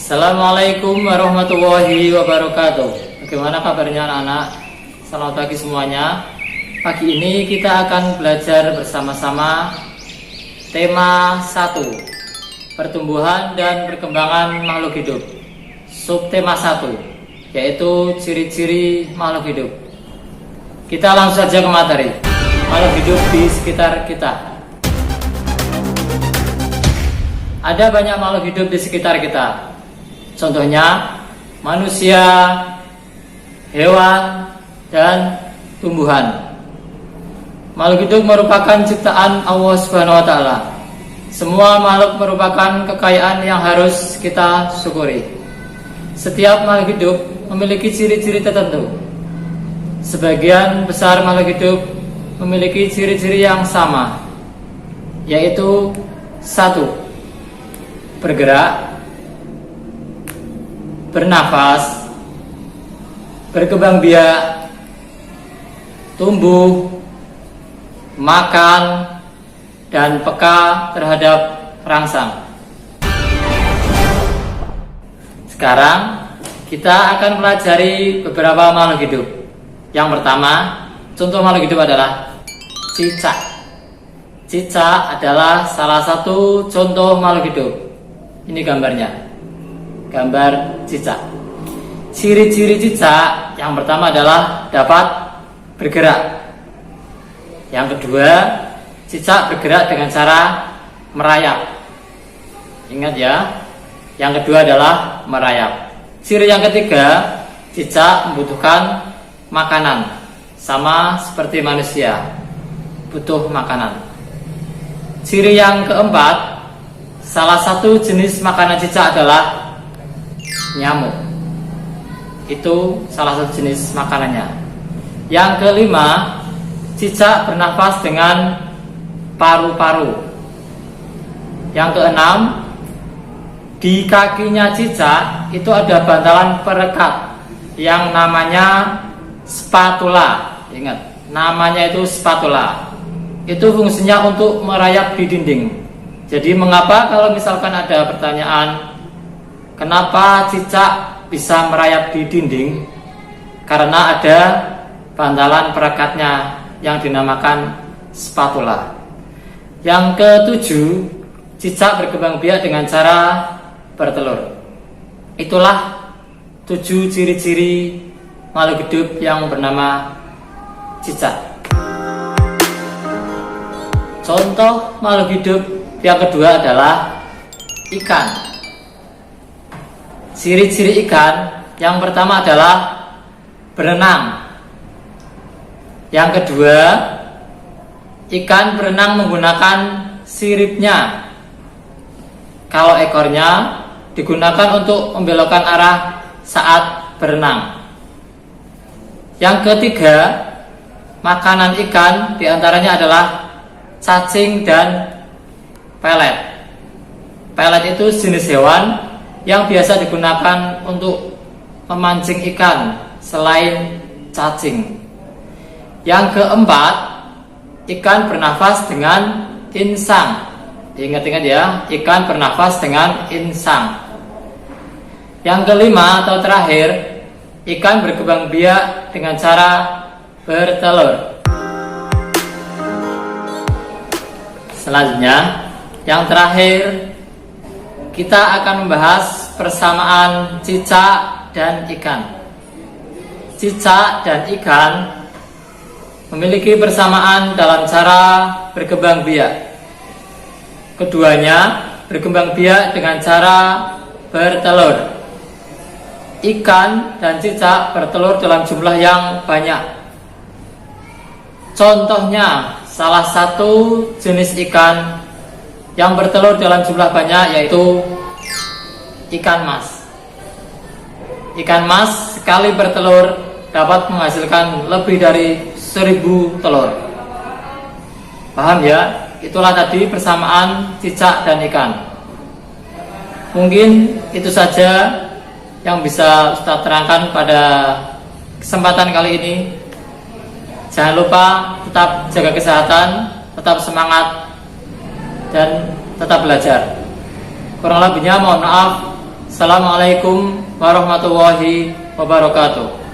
Assalamualaikum warahmatullahi wabarakatuh. Bagaimana kabarnya anak-anak? Selamat pagi semuanya. Pagi ini kita akan belajar bersama-sama tema 1, pertumbuhan dan perkembangan makhluk hidup. Subtema 1, yaitu ciri-ciri makhluk hidup. Kita langsung saja ke materi. Makhluk hidup di sekitar kita. Ada banyak makhluk hidup di sekitar kita. Contohnya manusia, hewan, dan tumbuhan. Makhluk hidup merupakan ciptaan Allah Subhanahu wa Ta'ala. Semua makhluk merupakan kekayaan yang harus kita syukuri. Setiap makhluk hidup memiliki ciri-ciri tertentu. Sebagian besar makhluk hidup memiliki ciri-ciri yang sama, yaitu 1. Bergerak, bernafas, berkembang biak, tumbuh, makan, dan peka terhadap rangsang. Sekarang kita akan pelajari beberapa makhluk hidup. Yang pertama, contoh makhluk hidup adalah cicak. Cicak adalah salah satu contoh makhluk hidup. Ini gambarnya, gambar cicak. Ciri-ciri cicak yang pertama adalah dapat bergerak. Yang kedua, cicak bergerak dengan cara merayap. Ingat ya, yang kedua adalah merayap. Ciri yang ketiga, cicak membutuhkan makanan, sama seperti manusia, butuh makanan. Ciri yang keempat, salah satu jenis makanan cicak adalah nyamuk. Itu salah satu jenis makanannya. Yang kelima, cicak bernafas dengan paru-paru. Yang keenam, di kakinya cicak itu ada bantalan perekat yang namanya spatula. Ingat, namanya itu spatula. Itu fungsinya untuk merayap di dinding. Jadi mengapa kalau misalkan ada pertanyaan, kenapa cicak bisa merayap di dinding? Karena ada bantalan perekatnya yang dinamakan spatula. Yang ketujuh, cicak berkembang biak dengan cara bertelur. Itulah 7 ciri-ciri makhluk hidup yang bernama cicak. Contoh makhluk hidup yang kedua adalah ikan. Ciri-ciri ikan yang pertama adalah berenang. Yang kedua, ikan berenang menggunakan siripnya. Kalau ekornya digunakan untuk membelokkan arah saat berenang. Yang ketiga, makanan ikan diantaranya adalah cacing dan pelet. Pelet itu jenis hewan yang biasa digunakan untuk memancing ikan selain cacing. Yang keempat, ikan bernafas dengan insang. Ingat-ingat ya, ikan bernafas dengan insang. Yang kelima atau terakhir, ikan berkembang biak dengan cara bertelur. Selanjutnya, yang terakhir, kita akan membahas persamaan cicak dan ikan. Cicak dan ikan memiliki persamaan dalam cara berkembang biak. Keduanya berkembang biak dengan cara bertelur. Ikan dan cicak bertelur dalam jumlah yang banyak. Contohnya, salah satu jenis ikan yang bertelur dalam jumlah banyak yaitu ikan mas. Ikan mas sekali bertelur dapat menghasilkan lebih dari 1000 telur. Paham ya? Itulah tadi persamaan cicak dan ikan. Mungkin itu saja yang bisa Ustaz terangkan pada kesempatan kali ini. Jangan lupa tetap jaga kesehatan, tetap semangat, dan tetap belajar. Kurang lebihnya mohon maaf. Assalamualaikum warahmatullahi wabarakatuh.